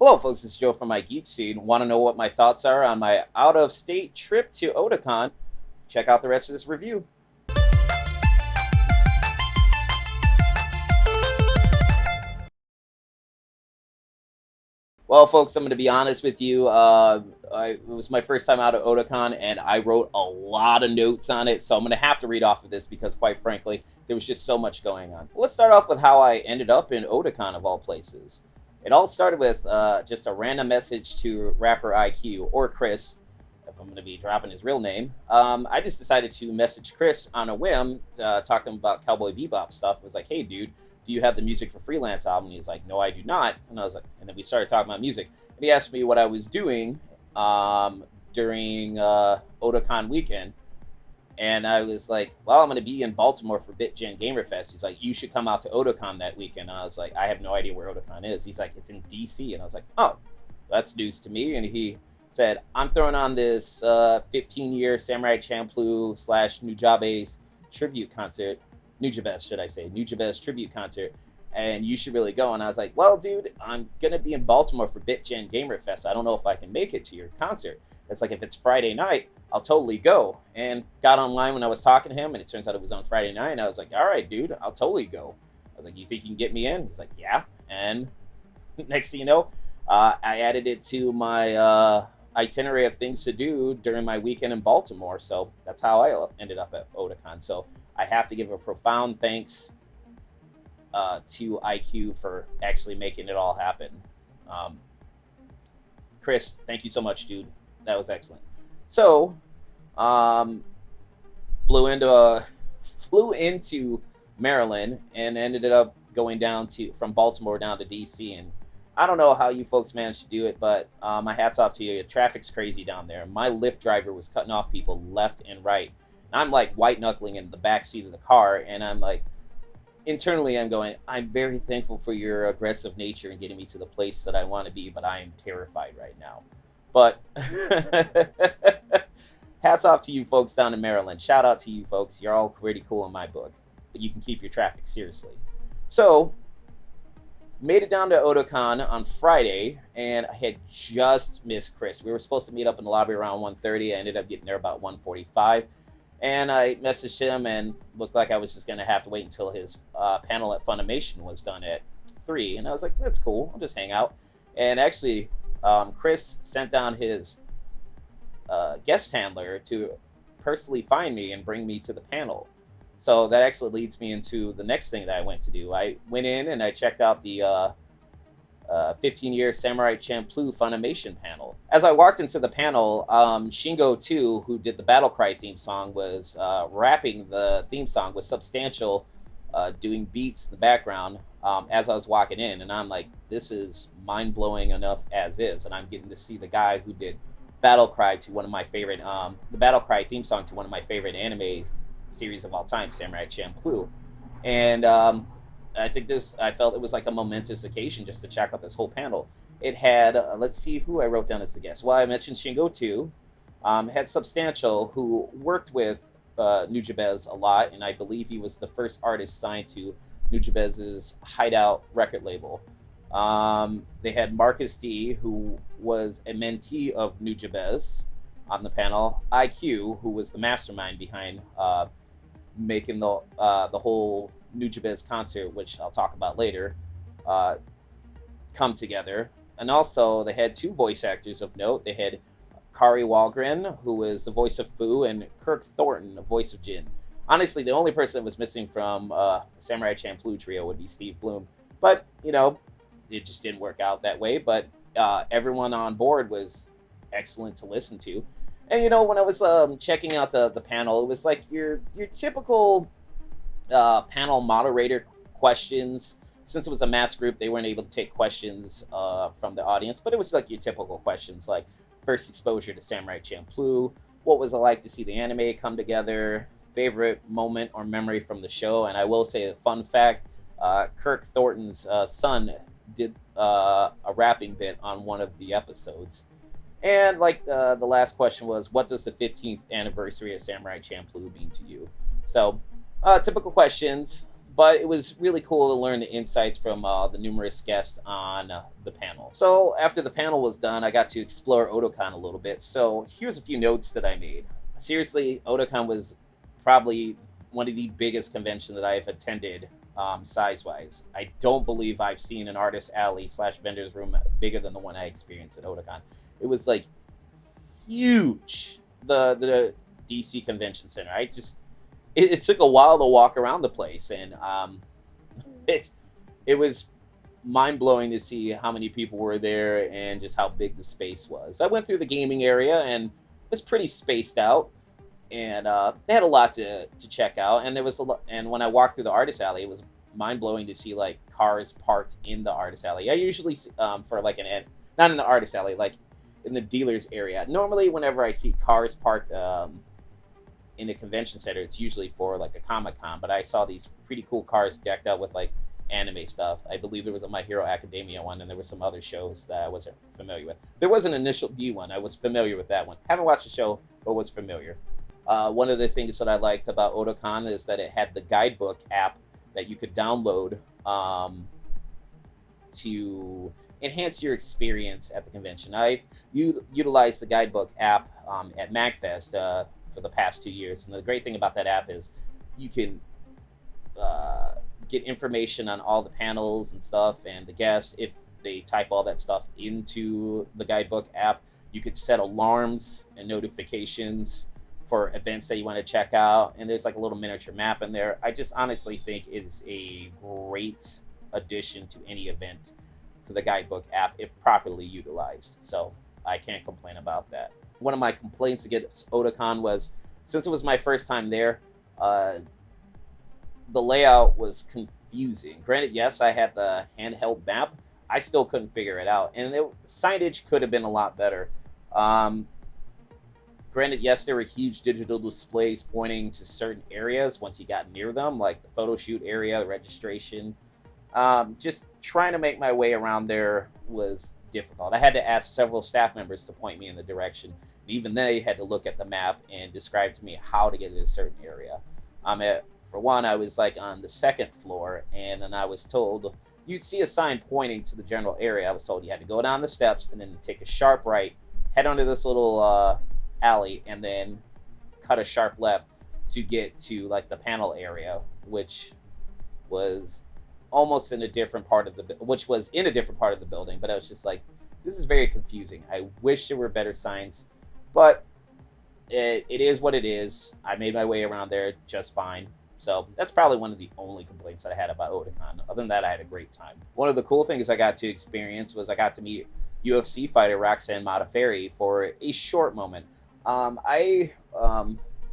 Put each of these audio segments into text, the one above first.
Hello, folks. It's Joe from my Geek Scene. Want to know what my thoughts are on my out-of-state trip to Otakon? Check out the rest of this review. Well, folks, I'm going to be honest with you. It was my first time out of Otakon, and I wrote a lot of notes on it, so I'm going to have to read off of this because, quite frankly, there was just so much going on. Let's start off with how I ended up in Otakon, of all places. It all started with just a random message to rapper IQ, or Chris, if I'm going to be dropping his real name. I just decided to message Chris on a whim, to talk to him about Cowboy Bebop stuff. I was like, hey, dude, do you have the music for Freelance album? And he's like, no, I do not. And I was like, and then we started talking about music. And he asked me what I was doing during Otakon weekend. And I was like, well, I'm going to be in Baltimore for BitGen Gamer Fest. He's like, you should come out to Otakon that weekend. And I was like, I have no idea where Otakon is. He's like, it's in DC. And I was like, oh, that's news to me. And he said, I'm throwing on this 15-year Samurai Champloo / Nujabe's tribute concert. Nujabes, should I say. Nujabes tribute concert. And you should really go. And I was like, well, dude, I'm going to be in Baltimore for BitGen Gamer Fest. I don't know if I can make it to your concert. It's like, if it's Friday night, I'll totally go. And got online when I was talking to him, and it turns out it was on Friday night. And I was like, all right, dude, I'll totally go. I was like, you think you can get me in? He's like, yeah. And next thing you know, I added it to my itinerary of things to do during my weekend in Baltimore. So that's how I ended up at Otakon. So I have to give a profound thanks to IQ for actually making it all happen. Chris, thank you so much, dude. That was excellent. So, flew into Maryland and ended up going down to from Baltimore down to DC. And I don't know how you folks managed to do it, but my hat's off to you. Traffic's crazy down there. My Lyft driver was cutting off people left and right. And I'm like white knuckling in the back seat of the car, and I'm like, internally, I'm going, I'm very thankful for your aggressive nature and getting me to the place that I want to be, but I am terrified right now. But hats off to you folks down in Maryland. Shout out to you folks. You're all pretty cool in my book, but you can keep your traffic seriously. So, made it down to Otakon on Friday, and I had just missed Chris. We were supposed to meet up in the lobby around 1:30. I ended up getting there about 1:45. And I messaged him, and looked like I was just going to have to wait until his panel at Funimation was done at 3. And I was like, that's cool. I'll just hang out. And actually, Chris sent down his guest handler to personally find me and bring me to the panel. So that actually leads me into the next thing that I went to do. I went in and I checked out the 15-year Samurai Champloo Funimation panel. As I walked into the panel, Shingo 2, who did the Battle Cry theme song, was rapping the theme song with Substantial doing beats in the background as I was walking in. And I'm like, this is mind-blowing enough as is. And I'm getting to see the guy who did Battle Cry to one of my favorite, the Battle Cry theme song to one of my favorite anime series of all time, Samurai Champloo. And I felt it was like a momentous occasion just to check out this whole panel. It had, let's see who I wrote down as the guest. Well, I mentioned Shingo 2. Had Substantial, who worked with Nujabes a lot, and I believe he was the first artist signed to Nujabes' Hideout record label. They had Marcus D, who was a mentee of Nujabes on the panel. IQ, who was the mastermind behind making the whole Nujabes concert, which I'll talk about later, come together. And also, they had 2 voice actors of note. They had Kari Walgren, who was the voice of Fu, and Kirk Thornton, the voice of Jin. Honestly, the only person that was missing from Samurai Champloo trio would be Steve Bloom. But, you know, it just didn't work out that way. But everyone on board was excellent to listen to. And, you know, when I was checking out the panel, it was like your typical panel moderator questions. Since it was a mass group, they weren't able to take questions from the audience, but it was like your typical questions, like first exposure to Samurai Champloo, what was it like to see the anime come together, favorite moment or memory from the show. And I will say a fun fact, Kirk Thornton's son did a rapping bit on one of the episodes. And like the last question was, what does the 15th anniversary of Samurai Champloo mean to you? So typical questions, but it was really cool to learn the insights from the numerous guests on the panel. So after the panel was done, I got to explore Otakon a little bit. So here's a few notes that I made. Seriously, Otakon was probably one of the biggest conventions that I've attended size-wise. I don't believe I've seen an artist alley / vendor's room bigger than the one I experienced at Otakon. It was like huge. The DC Convention Center. It took a while to walk around the place, and it was mind-blowing to see how many people were there and just how big the space was. I went through the gaming area and it was pretty spaced out, and they had a lot to check out. And there was and when I walked through the artist alley, it was mind-blowing to see like cars parked in the artist alley. I usually for like not in the artist alley, like in the dealer's area. Normally, whenever I see cars parked in a convention center, it's usually for like a Comic-Con, but I saw these pretty cool cars decked out with like anime stuff. I believe there was a My Hero Academia one, and there were some other shows that I wasn't familiar with. There was an Initial D one. I was familiar with that one. Haven't watched the show, but was familiar. One of the things that I liked about Otakon is that it had the Guidebook app that you could download to enhance your experience at the convention. I've utilized the Guidebook app at MagFest for the past 2 years, and the great thing about that app is you can get information on all the panels and stuff and the guests. If they type all that stuff into the Guidebook app, you could set alarms and notifications for events that you want to check out, and there's like a little miniature map in there. I just honestly think it is a great addition to any event for the Guidebook app if properly utilized, so I can't complain about that. One of my complaints against Otakon was, since it was my first time there, the layout was confusing. Granted, yes, I had the handheld map. I still couldn't figure it out, and signage could have been a lot better. Granted, yes, there were huge digital displays pointing to certain areas once you got near them, like the photo shoot area, the registration. Just trying to make my way around there was difficult. I had to ask several staff members to point me in the direction. Even they had to look at the map and describe to me how to get to a certain area. For one, I was like on the second floor, and then I was told you'd see a sign pointing to the general area. I was told you had to go down the steps and then take a sharp right, head onto this little alley, and then cut a sharp left to get to like the panel area, which was almost in a different part of the building. But I was just like, this is very confusing. I wish there were better signs, but it is what it is. I made my way around there just fine. So that's probably one of the only complaints that I had about Otakon. Other than that, I had a great time. One of the cool things I got to experience was I got to meet UFC fighter Roxanne Modafferi for a short moment.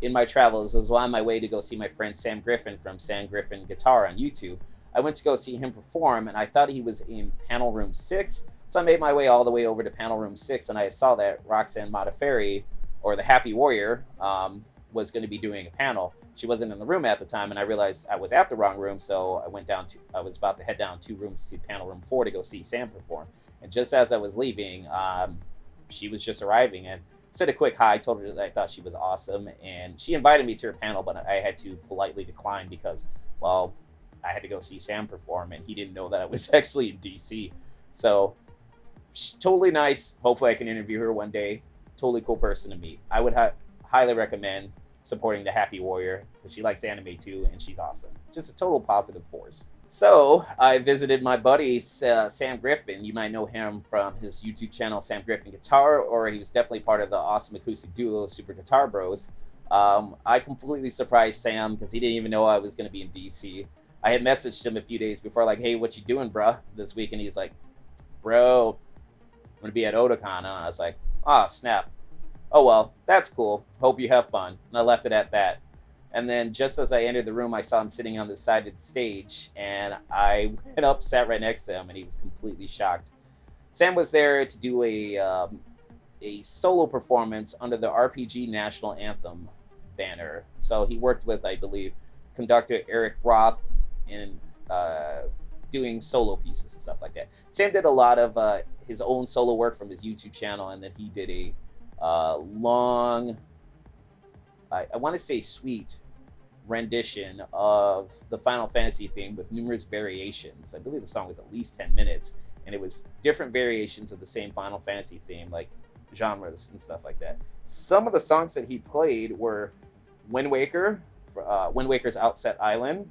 In my travels, I was on my way to go see my friend Sam Griffin from Sam Griffin Guitar on YouTube. I went to go see him perform, and I thought he was in panel room 6. So I made my way all the way over to panel room 6, and I saw that Roxanne Modafferi, or the Happy Warrior, was going to be doing a panel. She wasn't in the room at the time, and I realized I was at the wrong room, so I was about to head down 2 rooms to panel room 4 to go see Sam perform. And just as I was leaving, she was just arriving, and said a quick hi, told her that I thought she was awesome, and she invited me to her panel, but I had to politely decline because, well, I had to go see Sam perform, and he didn't know that I was actually in DC. So she's totally nice. Hopefully I can interview her one day. Totally cool person to meet. I would highly recommend supporting the Happy Warrior because she likes anime too, and she's awesome. Just a total positive force. So I visited my buddy Sam Griffin. You might know him from his YouTube channel, Sam Griffin Guitar, or he was definitely part of the awesome acoustic duo, Super Guitar Bros. I completely surprised Sam because he didn't even know I was going to be in DC. I had messaged him a few days before, like, hey, what you doing, bruh, this week? And he's like, bro, I'm going to be at Otakon. And I was like, ah, snap. Oh, well, that's cool. Hope you have fun. And I left it at that. And then just as I entered the room, I saw him sitting on the side of the stage, and I went up, sat right next to him, and he was completely shocked. Sam was there to do a solo performance under the RPG National Anthem banner. So he worked with, I believe, conductor Eric Roth in doing solo pieces and stuff like that. Sam did a lot of his own solo work from his YouTube channel, and then he did a long, I want to say suite rendition of the Final Fantasy theme with numerous variations. I believe the song was at least 10 minutes, and it was different variations of the same Final Fantasy theme, like genres and stuff like that. Some of the songs that he played were Wind Waker, Wind Waker's Outset Island,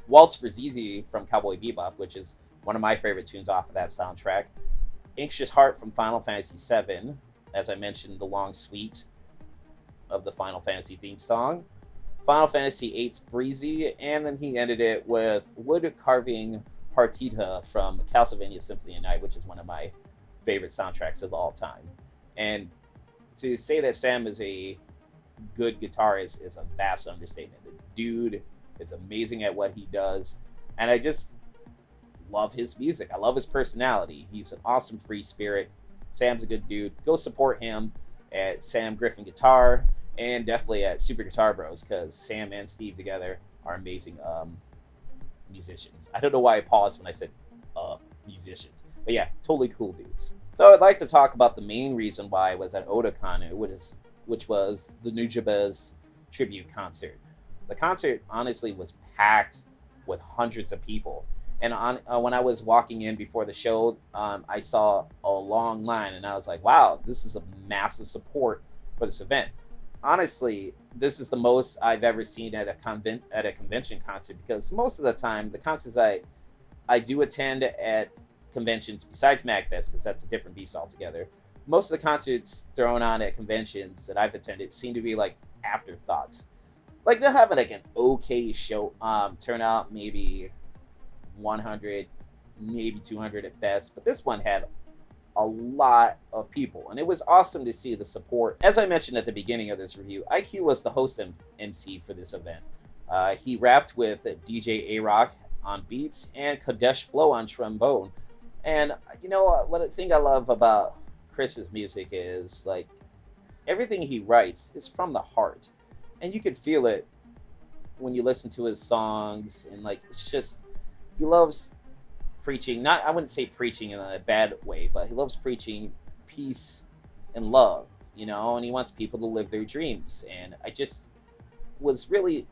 Waltz for ZZ from Cowboy Bebop, which is one of my favorite tunes off of that soundtrack, Anxious Heart from Final Fantasy VII, as I mentioned, the long suite of the Final Fantasy theme song, Final Fantasy VIII's Breezy, and then he ended it with Wood Carving Partita from Castlevania Symphony of Night, which is one of my favorite soundtracks of all time. And to say that Sam is a good guitarist is a vast understatement. The dude is amazing at what he does, and I just love his music. I love his personality. He's an awesome free spirit. Sam's a good dude. Go support him at Sam Griffin Guitar, and definitely at Super Guitar Bros, because Sam and Steve together are amazing musicians. I don't know why I paused when I said musicians, but yeah, totally cool dudes. So I'd like to talk about the main reason why I was at Otakon, which was the Nujabes tribute concert. The concert honestly was packed with hundreds of people. And when I was walking in before the show, I saw a long line, and I was like, wow, this is a massive support for this event. Honestly, this is the most I've ever seen at a convention concert, because most of the time, the concerts I do attend at conventions, besides MagFest, because that's a different beast altogether, most of the concerts thrown on at conventions that I've attended seem to be like afterthoughts. Like, they'll have like an okay show turnout, maybe 100, maybe 200 at best, but this one had a lot of people, and it was awesome to see the support. As I mentioned at the beginning of this review, IQ was the host MC for this event. He rapped with DJ A-Rock on beats and Kadesh Flow on trombone. And you know what, the thing I love about Chris's music is, like, everything he writes is from the heart, and you can feel it when you listen to his songs. And like, it's just, he loves preaching, not, I wouldn't say preaching in a bad way, but he loves preaching peace and love, you know, and he wants people to live their dreams. And I just was really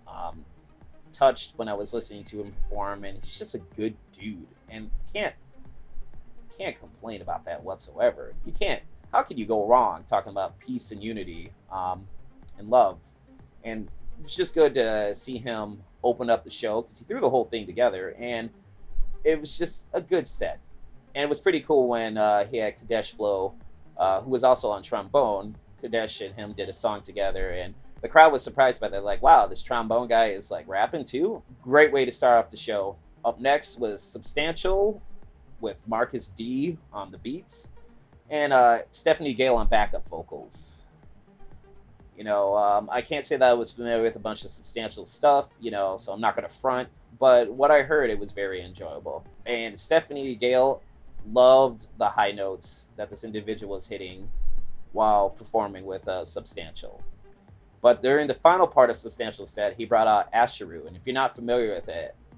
touched when I was listening to him perform, and he's just a good dude, and can't complain about that whatsoever. You can't. How could you go wrong talking about peace and unity and love? And it's just good to see him open up the show, because he threw the whole thing together, and it was just a good set. And it was pretty cool when he had Kadesh Flow, who was also on trombone. Kadesh and him did a song together, and the crowd was surprised by that. Like, wow, this trombone guy is like rapping too? Great way to start off the show. Up next was Substantial with Marcus D on the beats, and Stephanie Gale on backup vocals. You know, I can't say that I was familiar with a bunch of Substantial stuff, you know, so I'm not going to front, but what I heard, it was very enjoyable. And Stephanie Gale loved the high notes that this individual was hitting while performing with Substantial. But during the final part of Substantial's set, he brought out Asheru, and if you're not familiar with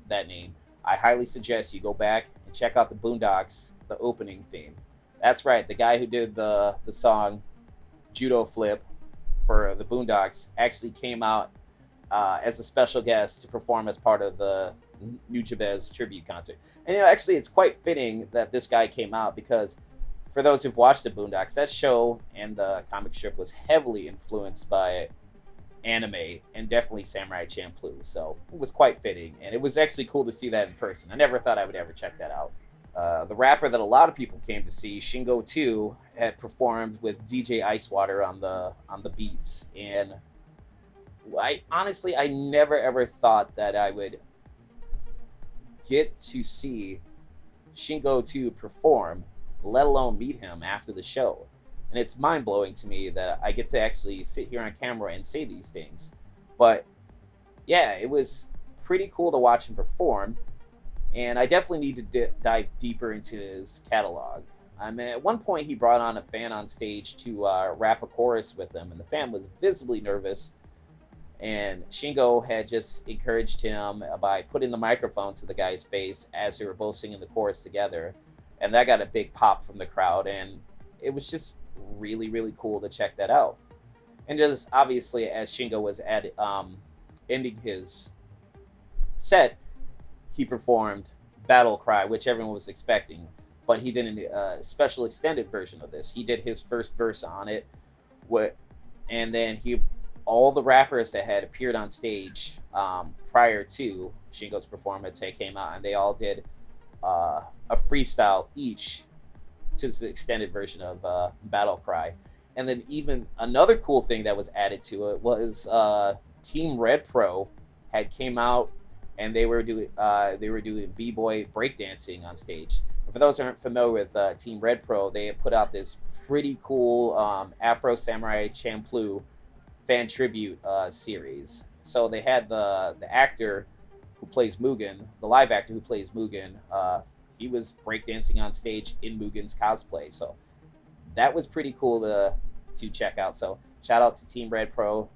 that name, I highly suggest you go back and check out the Boondocks, the opening theme. That's right, the guy who did the song Judo Flip for the Boondocks actually came out as a special guest to perform as part of the Nujabes tribute concert. And you know, actually, it's quite fitting that this guy came out, because for those who've watched the Boondocks, that show and the comic strip was heavily influenced by anime, and definitely Samurai Champloo. So it was quite fitting, and it was actually cool to see that in person. I never thought I would ever check that out. The rapper that a lot of people came to see, Shingo 2, had performed with DJ Icewater on the beats, and I never ever thought that I would get to see Shingo 2 perform, let alone meet him after the show. And it's mind-blowing to me that I get to actually sit here on camera and say these things. But yeah, it was pretty cool to watch him perform, and I definitely need to dive deeper into his catalog. I mean, at one point he brought on a fan on stage to rap a chorus with him, and the fan was visibly nervous, and Shingo had just encouraged him by putting the microphone to the guy's face as they were both singing the chorus together, and that got a big pop from the crowd, and it was just really, really cool to check that out. And just obviously, as Shingo was ending his set, he performed Battle Cry, which everyone was expecting, but he did a special extended version of this. He did his first verse on it, and then all the rappers that had appeared on stage prior to Shingo's performance, they came out and they all did a freestyle each to this extended version of Battle Cry. And then even another cool thing that was added to it was Team Red Pro had came out and they were doing b-boy breakdancing on stage. And for those who aren't familiar with Team Red Pro, they had put out this pretty cool Afro Samurai Champloo fan tribute series. So they had the actor who plays Mugen, the live actor who plays Mugen. He was breakdancing on stage in Mugen's cosplay. So that was pretty cool to check out. So shout out to Team Red Pro.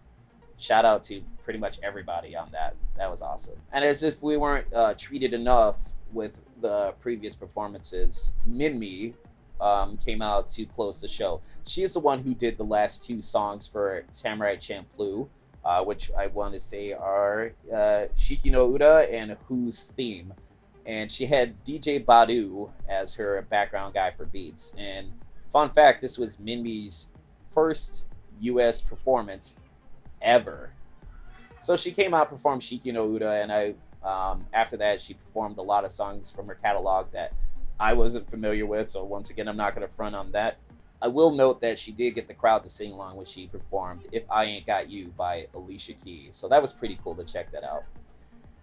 Shout out to pretty much everybody on that. That was awesome. And as if we weren't treated enough with the previous performances, Minmi came out to close the show. She is the one who did the last two songs for Samurai Champloo, which I want to say are Shiki no Uda and Who's Theme. And she had DJ Badu as her background guy for beats. And fun fact, this was Minmi's first US performance ever. So she came out, performed Shiki no Uda, and after that she performed a lot of songs from her catalog that I wasn't familiar with, so once again I'm not going to front on that. I will note that she did get the crowd to sing along when she performed If I Ain't Got You by Alicia Keys, so that was pretty cool to check that out.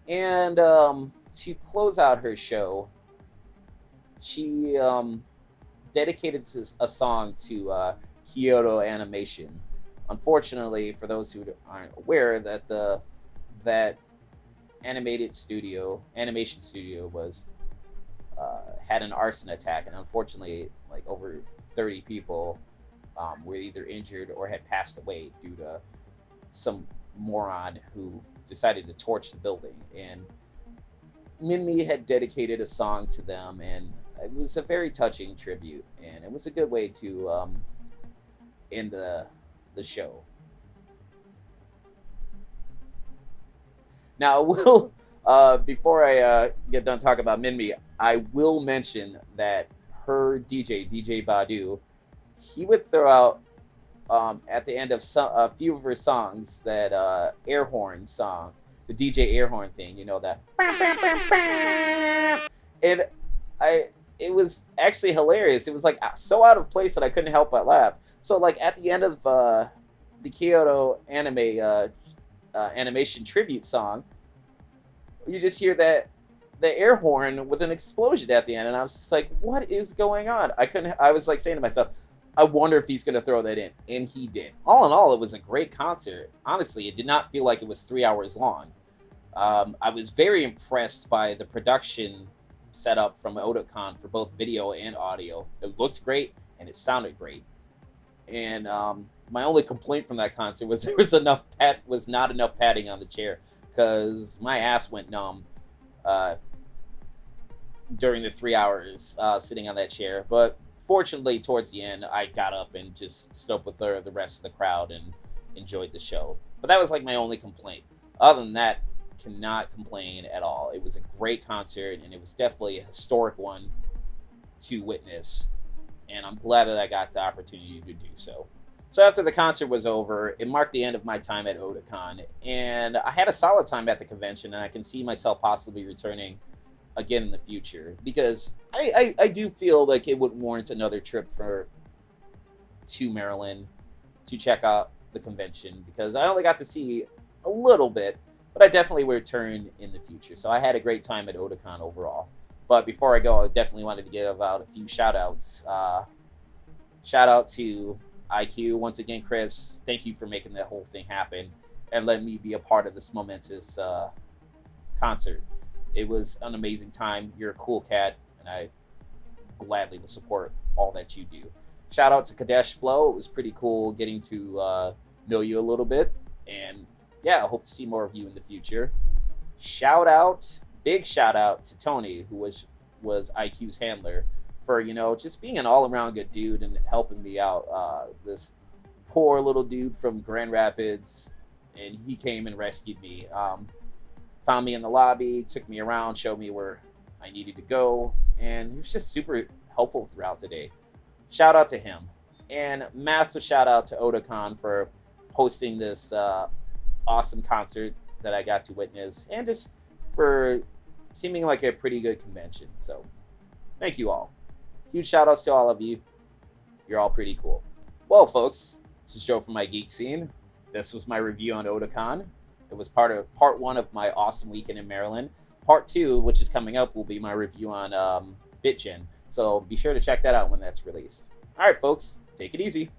And to close out her show, she dedicated a song to Kyoto Animation. Unfortunately, for those who aren't aware, that animation studio was had an arson attack, and unfortunately, like over 30 people were either injured or had passed away due to some moron who decided to torch the building. And Minmi had dedicated a song to them, and it was a very touching tribute, and it was a good way to end the show. Now, I will, before I get done talking about Minmi, I will mention that her DJ Badu, he would throw out at the end of a few of her songs that air horn song, the DJ air horn thing, you know, that. And it was actually hilarious. It was like so out of place that I couldn't help but laugh. So like at the end of the Kyoto animation tribute song, you just hear the air horn with an explosion at the end, and I was just like, what is going on? I was like saying to myself, I wonder if he's going to throw that in. And he did. All in all, it was a great concert. Honestly, it did not feel like it was 3 hours long. I was very impressed by the production setup from Otakon for both video and audio. It looked great, and it sounded great. And my only complaint from that concert was there was not enough padding on the chair, because my ass went numb during the 3 hours sitting on that chair. But fortunately, towards the end, I got up and just stood up with the rest of the crowd and enjoyed the show. But that was like my only complaint. Other than that, cannot complain at all. It was a great concert, and it was definitely a historic one to witness. And I'm glad that I got the opportunity to do so. So after the concert was over, it marked the end of my time at Otakon, and I had a solid time at the convention, and I can see myself possibly returning again in the future, because I do feel like it would warrant another trip to Maryland to check out the convention, because I only got to see a little bit, but I definitely will return in the future. So I had a great time at Otakon overall. But before I go, I definitely wanted to give out a few shout-outs. Shout out to IQ. Once again, Chris, thank you for making that whole thing happen and letting me be a part of this momentous concert. It was an amazing time. You're a cool cat, and I gladly will support all that you do. Shout out to Kadesh Flow. It was pretty cool getting to know you a little bit. And yeah, I hope to see more of you in the future. Big shout out to Tony, who was IQ's handler, for, you know, just being an all-around good dude and helping me out. This poor little dude from Grand Rapids and he came and rescued me. Found me in the lobby, took me around, showed me where I needed to go, and he was just super helpful throughout the day. Shout out to him. And massive shout out to Otakon for hosting this awesome concert that I got to witness, and just for seeming like a pretty good convention. So thank you all. Huge shout outs to all of you. You're all pretty cool. Well, folks, this is Joe from My Geek Scene. This was my review on Otakon. It was part one of my awesome weekend in Maryland. Part 2, which is coming up, will be my review on BitGen. So be sure to check that out when that's released. All right, folks, take it easy.